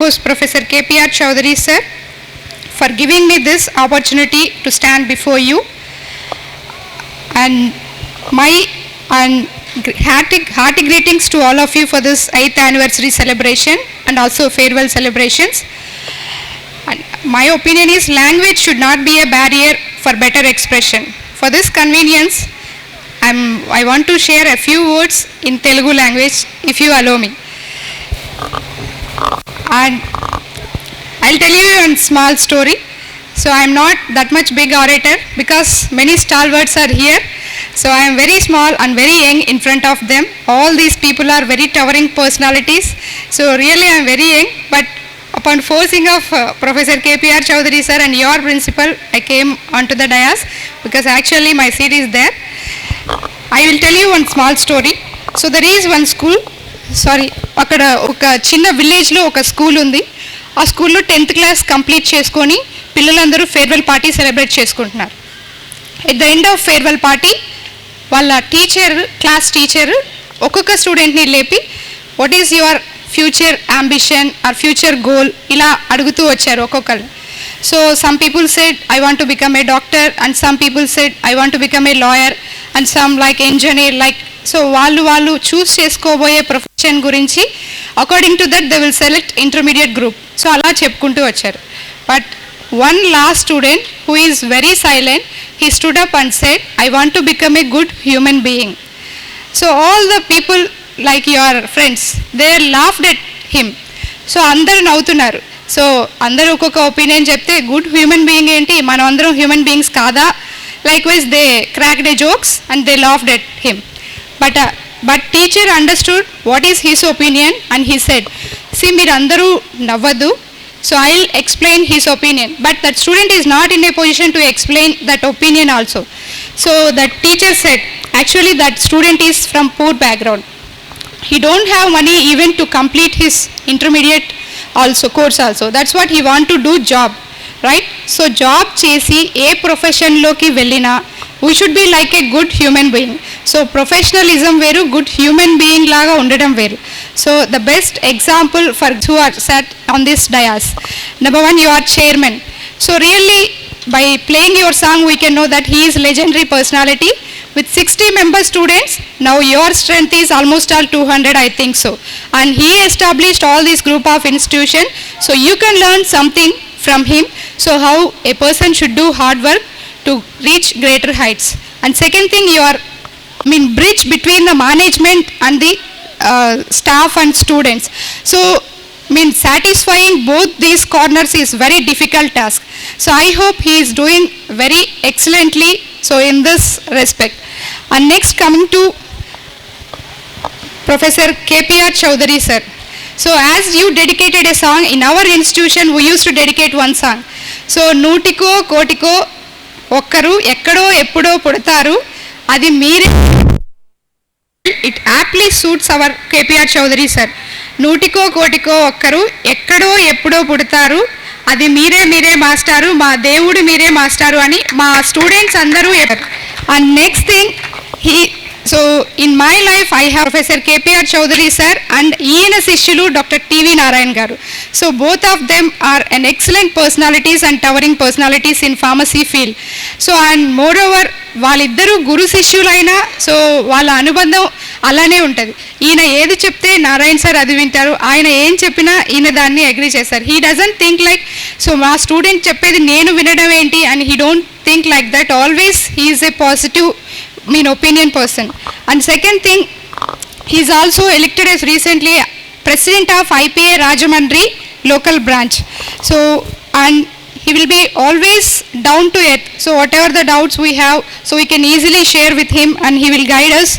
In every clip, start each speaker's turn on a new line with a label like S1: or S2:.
S1: host Professor KPR Chaudhary sir for giving me this opportunity to stand before you, and my hearty greetings to all of you for this 8th anniversary celebration and also farewell celebrations. And my opinion is language should not be a barrier for better expression. For this convenience, I want to share a few words in Telugu language if you allow me. And I'll tell you a small story. So I am not that much big orator because many stalwarts are here. So I am very small and very young in front of them. All these people are very towering personalities. So really I am very young, but upon forcing of Professor KPR Chaudhary sir and your principal, I came onto the dais because actually my seat is there. I will tell you one small story. So there is one school, అక్కడ ఒక చిన్న విలేజ్లో ఒక school ఉంది. ఆ స్కూల్లో 10th class complete చేసుకొని పిల్లలందరూ ఫేర్వెల్ పార్టీ సెలబ్రేట్ చేసుకుంటున్నారు. At the end of farewell party వాళ్ళ క్లాస్ టీచర్ ఒక్కొక్క స్టూడెంట్ని లేపి what is your future ambition or future goal ఇలా అడుగుతూ వచ్చారు ఒక్కొక్కరు. So some people said I want to become a doctor and some people said I want to become a lawyer and some like engineer like. సో వాళ్ళు choose చేసుకోబోయే profession గురించి according to that they will select intermediate group. So అలా చెప్పుకుంటూ వచ్చారు. But one last student who is very silent, he stood up and said, I want to become a good human being. So all the people like your friends, they laughed at him. So అందరూ నవ్వుతున్నారు. So అందరూ ఒక్కొక్క opinion చెప్తే good human being ఏంటి, మనం అందరం human beings కాదా, like wise they cracked A jokes and they laughed at him. But teacher understood what is his opinion and he said, see మీరు అందరూ నవ్వద్దు. So I'll explain his opinion, but that student is not in a position to explain that opinion also. So that teacher said, actually that student is from poor background. He don't have money even to complete his intermediate course also. That's what he want to do job, right? So job chesi A profession లోకి వెళ్ళినా we should be like a good human being. So professionalism veru, good human being laga undadam veru. So the best example for who are sat on this dais, number one, you are chairman. So really by playing your song we can know that he is legendary personality with 60 member students. Now your strength is almost all 200, I think so, and he established all this group of institution. So you can learn something from him. So how a person should do hard work to reach greater heights. And second thing, you are bridge between the management and the staff and students. So satisfying both these corners is very difficult task. So I hope he is doing very excellently so in this respect. And next, coming to Professor KPR Chaudhary sir. So as you dedicated a song in our institution, we used to dedicate one song. So నూటికో కోటికో ఒక్కరు ఎక్కడో ఎప్పుడో పుడతారు అది మీరే. It aptly suits our KPR Chowdary sir. నూటికో కోటికో ఒక్కరు ఎక్కడో ఎప్పుడో పుడతారు అది మీరే మాస్టారు, మా దేవుడు మీరే మాస్టారు అని మా స్టూడెంట్స్ అందరూ. And next thing, so in my life I have professor KPR Chowdary sir and ఈయన శిష్యులు డాక్టర్ టీవీ నారాయణ్ గారు. So both of them are an excellent personalities and towering personalities in pharmacy field. So and moreover వాళ్ళిద్దరూ గురు శిష్యులైనా so వాళ్ళ అనుబంధం అలానే ఉంటుంది. ఈయన ఏది చెప్తే నారాయణ్ సార్ అది వింటారు, ఆయన ఏం చెప్పినా ఈయన దాన్ని అగ్రీ చేస్తారు. He doesn't think like so మా స్టూడెంట్ చెప్పేది నేను వినడం ఏంటి అని he don't think like that. Always he is a positive opinion person. And second thing, he is also elected as recently president of IPA Rajamandri local branch. So and he will be always down to earth. So whatever the doubts we have, so we can easily share with him and he will guide us.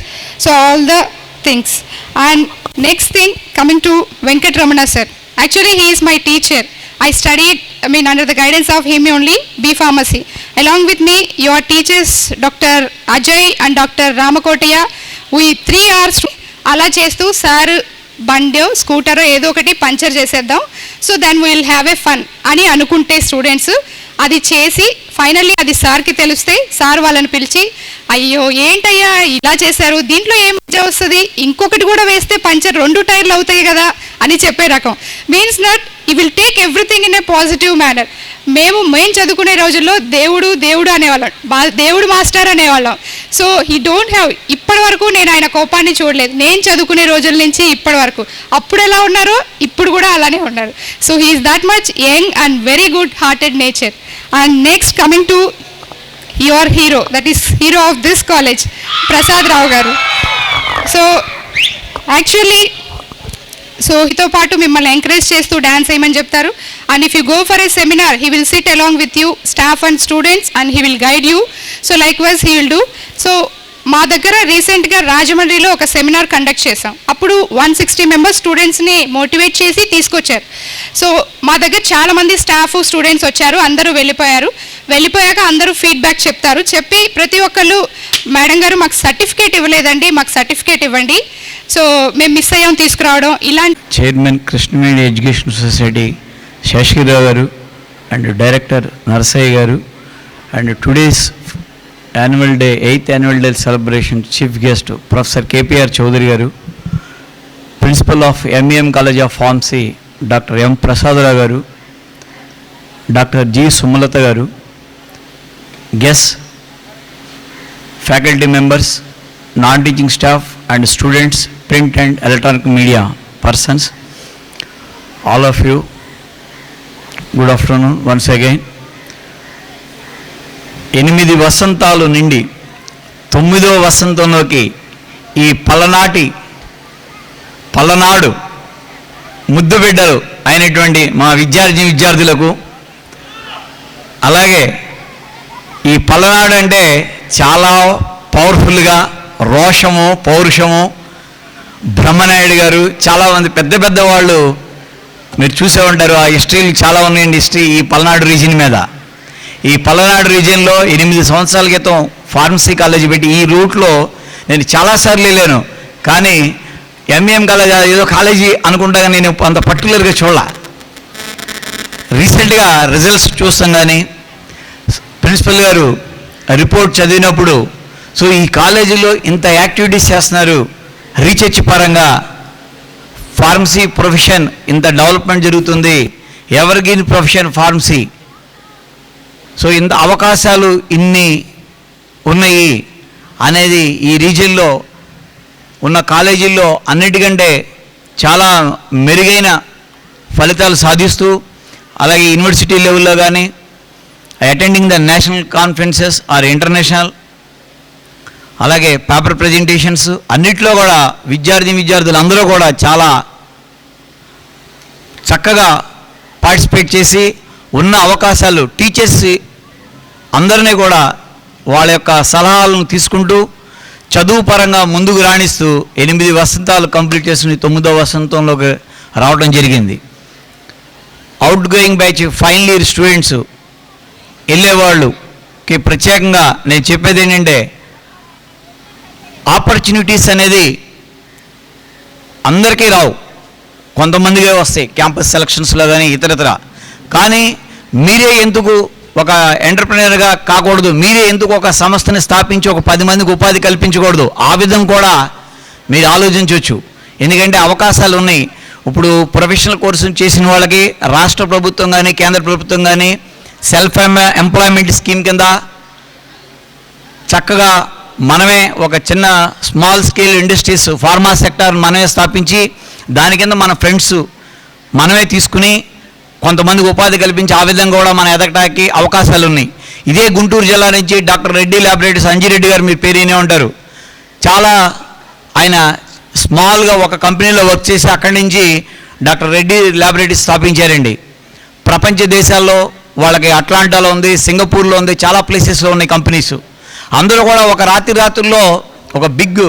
S1: So all the things. And next thing, coming to Venkat Ramana sir. Actually he is my teacher. I studied under the guidance of him only B Pharmacy. Along with me, your teachers Dr. Ajay and Dr. Ramakotaya, we 3 hours అలా చేస్తూ sir బండో స్కూటరో ఏదో ఒకటి puncture చేసేద్దాం, so then will have a fun అని అనుకుంటే students అది చేసి finally అది సార్కి తెలిస్తే సార్ వాళ్ళని పిలిచి, అయ్యో ఏంటయ్యా ఇలా చేశారు, దీంట్లో ఏం మజా వస్తుంది, ఇంకొకటి కూడా వేస్తే పంచర్ 2 టైర్లు అవుతాయి కదా అని చెప్పే రకం. Means that he will take everything in a positive manner. మేము చదువుకునే రోజుల్లో దేవుడు అనేవాళ్ళం, దేవుడు మాస్టర్ అనేవాళ్ళం. సో హీ డోంట్ హ్యావ్, ఇప్పటి వరకు నేను ఆయన కోపాన్ని చూడలేదు, నేను చదువుకునే రోజుల నుంచి ఇప్పటి వరకు. అప్పుడు ఎలా ఉన్నారో ఇప్పుడు కూడా అలానే ఉన్నారు. So he's that much young and very good hearted nature. And next coming to your hero, that is hero of this college, Prasad Rao గారు. సో యాక్చువల్లీ హీతో పాటు మిమ్మల్ని ఎంకరేజ్ చేస్తూ డ్యాన్స్ వేయమని చెప్తారు. And if you go for a seminar he will SIT along with you staff and students and he will guide you. So like wise he will do. So మా దగ్గర రీసెంట్గా రాజమండ్రిలో ఒక సెమినార్ కండక్ట్ చేసాం. అప్పుడు 160 members స్టూడెంట్స్ని motivate చేసి తీసుకొచ్చారు. సో మా దగ్గర చాలామంది స్టాఫ్ స్టూడెంట్స్ వచ్చారు, అందరూ వెళ్ళిపోయాక అందరూ ఫీడ్బ్యాక్ చెప్తారు. చెప్పి ప్రతి ఒక్కళ్ళు, మేడం గారు మాకు సర్టిఫికేట్ ఇవ్వలేదండి, మాకు సర్టిఫికేట్ ఇవ్వండి, సో మేము మిస్ అయ్యాం తీసుకురావడం ఇలాంటి.
S2: Chairman Krishnaveni education society Seshagirirao గారు అండ్ డైరెక్టర్ నరసయ్య గారు and today's annual day 8th annual day celebration chief guest professor KPR Chowdary గారు, principal of MEM college of pharmacy doctor M Prasadarao గారు, డాక్టర్ జి సుమలత గారు, guest faculty members, non teaching staff and students, print and electronic media persons, all of you, good afternoon once again. 8 వసంతాలు నిండి 9వ వసంతంలోకి ఈ పల్లనాడు ముద్దు బిడ్డలు అయినటువంటి మా విద్యార్థులకు, అలాగే ఈ పల్లనాడు అంటే చాలా పవర్ఫుల్గా రోషము పౌరుషము, బ్రహ్మనాయుడు గారు, చాలామంది పెద్ద వాళ్ళు మీరు చూసే ఉంటారు. ఆ హిస్టరీలు చాలా ఉన్నాయండి, హిస్టరీ ఈ పల్నాడు రీజియన్ మీద. ఈ పల్నాడు రీజియన్లో 8 సంవత్సరాల క్రితం ఫార్మసీ కాలేజీ పెట్టి ఈ రూట్లో నేను చాలాసార్లు వెళ్ళాను. కానీ ఎంఈఎం కాలేజ్ ఏదో కాలేజీ అనుకుంటా, నేను అంత పర్టికులర్గా చూడాల. రీసెంట్గా రిజల్ట్స్ చూస్తాం కానీ ప్రిన్సిపల్ గారు రిపోర్ట్ చదివినప్పుడు, సో ఈ కాలేజీలో ఇంత యాక్టివిటీస్ చేస్తున్నారు, రీసెర్చ్ పరంగా ఫార్మసీ ప్రొఫెషన్ ఇంత డెవలప్మెంట్ జరుగుతుంది, ఎవర్గ్రీన్ ప్రొఫెషన్ ఫార్మసీ, సో ఇంత అవకాశాలు ఇన్ని ఉన్నాయి అనేది ఈ రీజియన్లో ఉన్న కాలేజీల్లో అన్నిటికంటే చాలా మెరుగైన ఫలితాలు సాధిస్తూ, అలాగే యూనివర్సిటీ లెవెల్లో కానీ attending the national conferences or international, అలాగే పేపర్ ప్రజెంటేషన్స్ అన్నిట్లో కూడా విద్యార్థులు అందరూ కూడా చాలా చక్కగా పార్టిసిపేట్ చేసి ఉన్న అవకాశాలు టీచర్స్ అందరినీ కూడా వాళ్ళ యొక్క సలహాలను తీసుకుంటూ చదువు పరంగా ముందుకు రాణిస్తూ 8 వసంతాలు కంప్లీట్ చేసి 9వ వసంతంలోకి రావడం జరిగింది. Out going batch final year students వెళ్ళేవాళ్ళకి ప్రత్యేకంగా నేను చెప్పేది ఏంటంటే, ఆపర్చునిటీస్ అనేది అందరికీ రావు, కొంతమందికే వస్తాయి క్యాంపస్ సెలక్షన్స్లో కానీ ఇతరత్ర. కానీ మీరే ఎందుకు ఒక ఎంటర్ప్రెన్యూర్గా కాకూడదు, మీరే ఎందుకు ఒక సంస్థని స్థాపించి ఒక 10 మందికి ఉపాధి కల్పించకూడదు, ఆ విధం కూడా మీరు ఆలోచించవచ్చు. ఎందుకంటే అవకాశాలు ఉన్నాయి. ఇప్పుడు ప్రొఫెషనల్ కోర్సు చేసిన వాళ్ళకి రాష్ట్ర ప్రభుత్వం కానీ కేంద్ర ప్రభుత్వం కానీ సెల్ఫ్ ఎంప్లాయ్మెంట్ స్కీమ్ కింద చక్కగా మనమే ఒక చిన్న small scale industries pharma sector మనమే స్థాపించి దాని కింద మన ఫ్రెండ్స్ మనమే తీసుకుని కొంతమందికి ఉపాధి కల్పించి ఆ విధంగా కూడా మన ఎదగటానికి అవకాశాలు ఉన్నాయి. ఇదే గుంటూరు జిల్లా నుంచి డాక్టర్ రెడ్డి ల్యాబొరేటరీస్ అంజిరెడ్డి గారు మీరు పేరునే ఉంటారు. చాలా ఆయన స్మాల్గా ఒక కంపెనీలో వర్క్ చేసి అక్కడి నుంచి డాక్టర్ రెడ్డి ల్యాబొరేటరీస్ స్థాపించారండి. ప్రపంచ దేశాల్లో వాళ్ళకి అట్లాంటాలో ఉంది, సింగపూర్లో ఉంది, చాలా ప్లేసెస్లో ఉన్నాయి కంపెనీస్. అందరూ కూడా ఒక రాత్రుల్లో ఒక బిగ్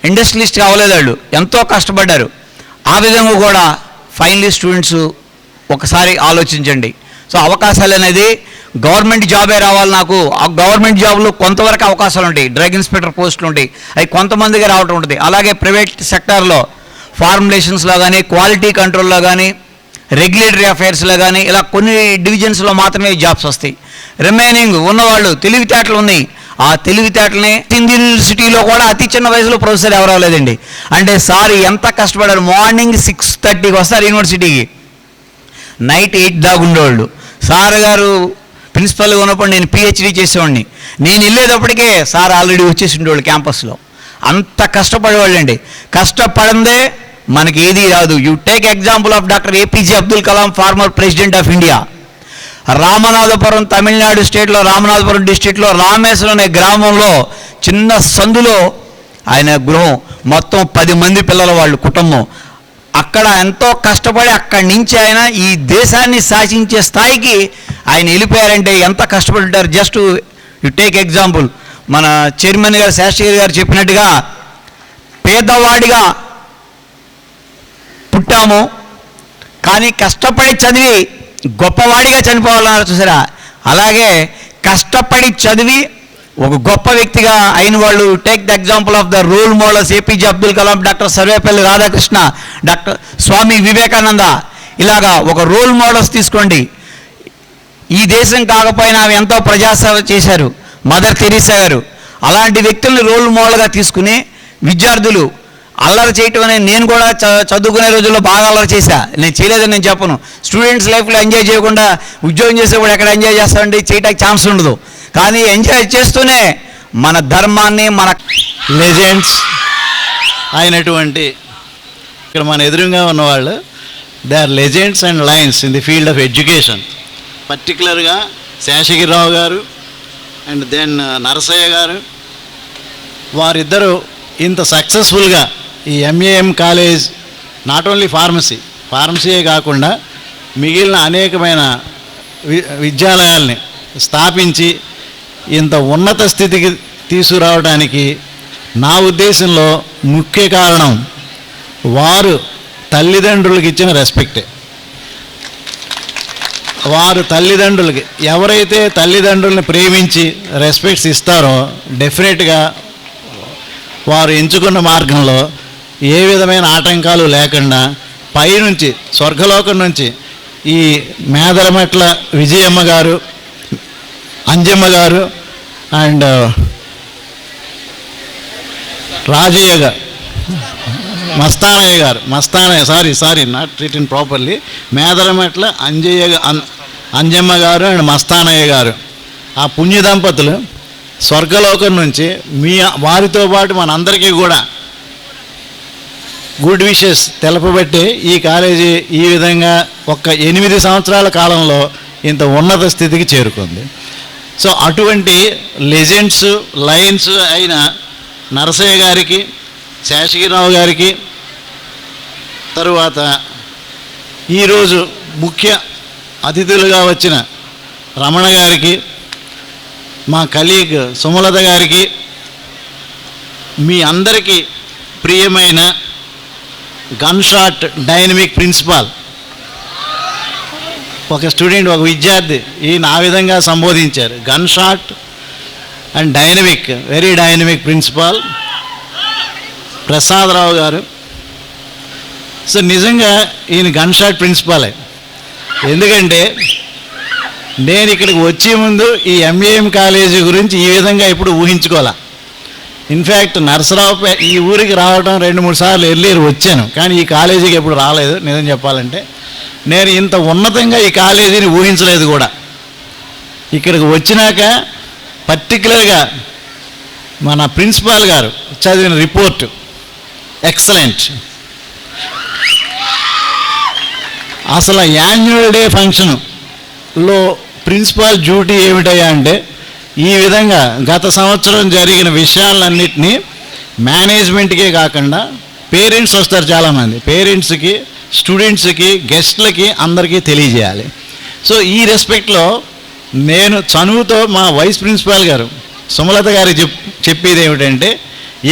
S2: ఇండస్ట్రియలిస్ట్ అవ్వలేదు, వాళ్ళు ఎంతో కష్టపడ్డారు. ఆ విధంగా కూడా ఫైనల్ స్టూడెంట్స్ ఒకసారి ఆలోచించండి. సో అవకాశాలు అనేది గవర్నమెంట్ జాబే రావాలి నాకు, ఆ గవర్నమెంట్ జాబ్లో కొంతవరకు అవకాశాలు ఉంటాయి, డ్రగ్ ఇన్స్పెక్టర్ పోస్టులు ఉంటాయి, అవి కొంతమందిగా రావటం ఉంటుంది. అలాగే ప్రైవేట్ సెక్టార్లో ఫార్ములేషన్స్లో కానీ, క్వాలిటీ కంట్రోల్లో కానీ, రెగ్యులేటరీ అఫైర్స్లో కానీ, ఇలా కొన్ని డివిజన్స్లో మాత్రమే జాబ్స్ వస్తాయి. రిమైనింగ్ ఉన్నవాళ్ళు తెలివితేటలు ఉన్నాయి. ఆ తెలివితేటలని హిందీ యూనివర్సిటీలో కూడా అతి చిన్న వయసులో ప్రొఫెసర్ ఎవరు అవ్వలేదండి. అంటే సార్ ఎంత కష్టపడారు. మార్నింగ్ 6:30కి వస్తారు యూనివర్సిటీకి, నైట్ 8 దాకా ఉండేవాళ్ళు. సార్ గారు ప్రిన్సిపల్గా ఉన్నప్పుడు నేను పిహెచ్డీ చేసేవాడిని. నేను వెళ్ళేటప్పటికే సార్ ఆల్రెడీ వచ్చేసి ఉండేవాళ్ళు క్యాంపస్లో. అంత కష్టపడేవాళ్ళు అండి. కష్టపడందే మనకి ఏదీ రాదు. You take example of doctor APJ Abdul Kalam, former president of India. Ramanathapuram, Tamil Nadu స్టేట్లో రామనాథపురం డిస్ట్రిక్ట్లో రామేశ్వరం అనే గ్రామంలో చిన్న సందులో ఆయన గృహం. మొత్తం 10 మంది పిల్లల వాళ్ళు కుటుంబం. అక్కడ ఎంతో కష్టపడి అక్కడి నుంచి ఆయన ఈ దేశాన్ని శాసించే స్థాయికి ఆయన వెళ్ళిపోయారంటే ఎంత కష్టపడి ఉంటారు. జస్ట్ యు టేక్ ఎగ్జాంపుల్, మన చైర్మన్ గారు శాస్త్రి గారు చెప్పినట్టుగా పేదవాడిగా పుట్టాము, కానీ కష్టపడి చదివి గొప్పవాడిగా చనిపోవాలన్నారు చూసారా. అలాగే కష్టపడి చదివి ఒక గొప్ప వ్యక్తిగా అయిన వాళ్ళు, take the example of the role models APJ Abdul Kalam, doctor Sarvepalli Radhakrishna, doctor Swami Vivekananda. ఇలాగా ఒక రోల్ మోడల్స్ తీసుకోండి. ఈ దేశం కాకపోయినా ఆమె ఎంతో ప్రజాసేవ చేశారు, మదర్ తెరీసా గారు. అలాంటి వ్యక్తుల్ని రోల్ మోడల్గా తీసుకుని విద్యార్థులు అల్లరి చేయటం అనేది, నేను కూడా చదువుకునే రోజుల్లో బాగా అల్లరి చేశా. నేను చేయలేదని నేను చెప్పను. స్టూడెంట్స్ లైఫ్లో ఎంజాయ్ చేయకుండా ఉద్యోగం చేసేప్పుడు ఎక్కడ ఎంజాయ్ చేస్తామండి, చేయడానికి ఛాన్స్ ఉండదు. కానీ ఎంజాయ్ చేస్తూనే మన ధర్మాన్ని, మన
S3: లెజెండ్స్ అయినటువంటి ఇక్కడ మన ఎదురుగా ఉన్నవాళ్ళు, they are legends and lions in the field of education. పర్టికులర్గా శేషగిరిరావు గారు అండ్ దెన్ నరసయ్య గారు, వారిద్దరూ ఇంత సక్సెస్ఫుల్గా ఈ ఎంఏఎం కాలేజ్, నాట్ ఓన్లీ ఫార్మసీయే కాకుండా మిగిలిన అనేకమైన విద్యాలయాల్ని స్థాపించి ఇంత ఉన్నత స్థితికి తీసుకురావడానికి నా ఉద్దేశంలో ముఖ్య కారణం వారు తల్లిదండ్రులకు ఇచ్చిన రెస్పెక్టే. వారు తల్లిదండ్రులకి, ఎవరైతే తల్లిదండ్రులను ప్రేమించి రెస్పెక్ట్స్ ఇస్తారో డెఫినెట్గా వారు ఎంచుకున్న మార్గంలో ఏ విధమైన ఆటంకాలు లేకుండా పైనుంచి స్వర్గలోకం నుంచి ఈ మేదరమెట్ల విజయమ్మ గారు, అంజమ్మ గారు అండ్ రాజయ్య గారు, Mastanaiah sorry not written properly, Medarametla Anjamma గారు అండ్ మస్తానయ్య గారు, ఆ పుణ్య దంపతులు స్వర్గలోకం నుంచి వారితో పాటు మనందరికీ కూడా గుడ్ విషెస్ తెలపబట్టి ఈ కాలేజీ ఈ విధంగా ఒక 8 సంవత్సరాల కాలంలో ఇంత ఉన్నత స్థితికి చేరుకుంది. సో అటువంటి లెజెండ్స్, లయన్స్ అయిన నరసయ్య గారికి, శేషగిరిరావు గారికి, తరువాత ఈరోజు ముఖ్య అతిథులుగా వచ్చిన రమణ గారికి, మా కలీగ్ సుమలత గారికి, మీ అందరికీ ప్రియమైన గన్ షాట్ డైనమిక్ ప్రిన్సిపాల్, ఒక స్టూడెంట్, ఒక విద్యార్థి ఈయన ఆ విధంగా సంబోధించారు, gun shot and dynamic, very dynamic principal Prasadarao గారు. సో నిజంగా ఈయన గన్ షాట్ ప్రిన్సిపాలే. ఎందుకంటే నేను ఇక్కడికి వచ్చే ముందు ఈ ఎంఏఎం కాలేజీ గురించి ఈ విధంగా ఇప్పుడు ఊహించుకోవాలా. ఇన్ఫ్యాక్ట్ నరసరావుపేట ఈ ఊరికి రావడం 2-3 సార్లు ఎర్లీర్ వచ్చాను, కానీ ఈ కాలేజీకి ఎప్పుడు రాలేదు. నిజం చెప్పాలంటే నేను ఇంత ఉన్నతంగా ఈ కాలేజీని ఊహించలేదు కూడా. ఇక్కడికి వచ్చినాక పర్టికులర్గా మన ప్రిన్సిపాల్ గారు చదివిన రిపోర్టు ఎక్సలెంట్. అసలు యాన్యువల్ డే ఫంక్షన్లో ప్రిన్సిపాల్ డ్యూటీ ఏమిటయ్యా అంటే, ఈ విధంగా గత సంవత్సరం జరిగిన విషయాలన్నింటినీ మేనేజ్మెంట్కే కాకుండా పేరెంట్స్ వస్తారు చాలామంది, పేరెంట్స్కి, స్టూడెంట్స్కి, గెస్ట్లకి అందరికీ తెలియజేయాలి. సో ఈ రెస్పెక్ట్లో నేను చనువుతో మా వైస్ ప్రిన్సిపాల్ గారు సుమలత గారికి చెప్పేది ఏమిటంటే,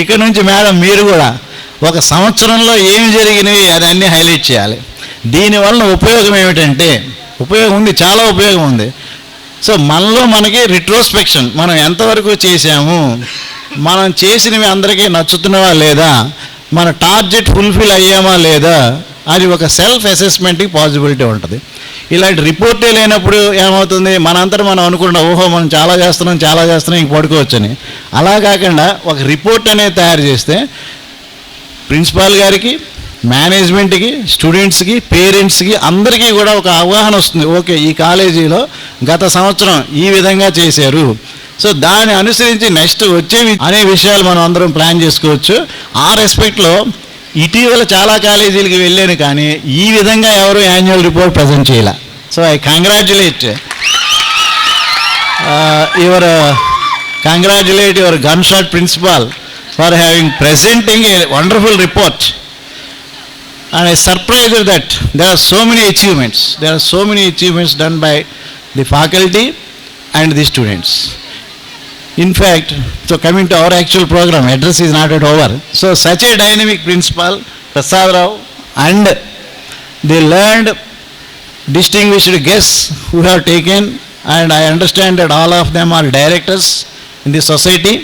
S3: ఇక నుంచి మేడం మీరు కూడా ఒక సంవత్సరంలో ఏమి జరిగినాయి అదన్నీ హైలైట్ చేయాలి. దీనివల్ల ఉపయోగం ఏమిటంటే, ఉపయోగం ఉంది, చాలా ఉపయోగం ఉంది. సో మనలో మనకి రిట్రోస్పెక్షన్, మనం ఎంతవరకు చేసాము, మనం చేసినవి అందరికీ నచ్చుతున్నవా లేదా, మన టార్గెట్ ఫుల్ఫిల్ అయ్యామా లేదా అది ఒక సెల్ఫ్ అసెస్మెంట్కి పాసిబిలిటీ ఉంటుంది. ఇలాంటి రిపోర్టే లేనప్పుడు ఏమవుతుంది, మనంతా మనం అనుకుంటాం ఓహో మనం చాలా చేస్తున్నాం ఇంక పడుకోవచ్చని. అలా కాకుండా ఒక రిపోర్ట్ అనేది తయారు చేస్తే ప్రిన్సిపాల్ గారికి, మేనేజ్మెంట్కి, స్టూడెంట్స్కి, పేరెంట్స్కి అందరికీ కూడా ఒక అవగాహన వస్తుంది. ఓకే, ఈ కాలేజీలో గత సంవత్సరం ఈ విధంగా చేశారు, సో దాన్ని అనుసరించి నెక్స్ట్ వచ్చేవి అనే విషయాలు మనం అందరం ప్లాన్ చేసుకోవచ్చు. ఆ రెస్పెక్ట్లో ఇటీవల చాలా కాలేజీలకి వెళ్ళాను, కానీ ఈ విధంగా ఎవరు యాన్యువల్ రిపోర్ట్ ప్రజెంట్ చేయాల. So I congratulate your gun shot principal for having presenting a wonderful report. And I surprised that there are so many achievements done by the faculty and the students. In fact, so coming to our actual program, address is not yet over. So such a dynamic principal, Prasad Rao, and the learned distinguished guests who have taken, and I understand that all of them are directors in the society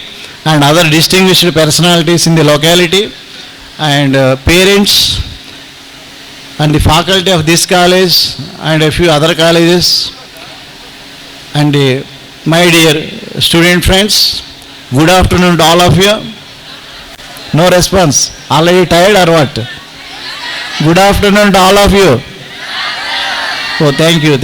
S3: and other distinguished personalities in the locality, and parents and the faculty of this college and a few other colleges, and my dear student friends, good afternoon to all of you. No response, already tired or what? Good afternoon to all of you. Oh, thank you.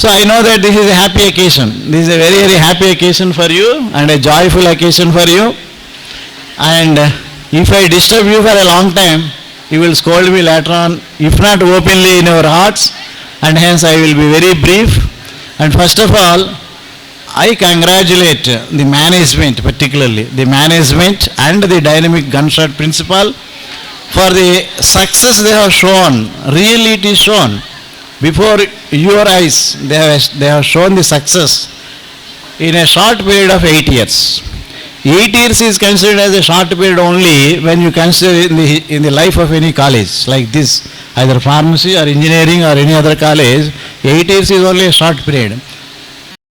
S3: So I know that this is a happy occasion. This is a very, very happy occasion for you and a joyful occasion for you. And if I disturb you for a long time, you will scold me later on, if not openly in your hearts, and hence I will be very brief. And first of all, I congratulate the management, particularly the management and the dynamic gunshot principal for the success they have shown. Really it is shown before your eyes. They have shown the success in a short period of 8 years. 8 years is considered as a short period only when you consider in the life of any college like this, either pharmacy or engineering or any other college. 8 years is only a short period.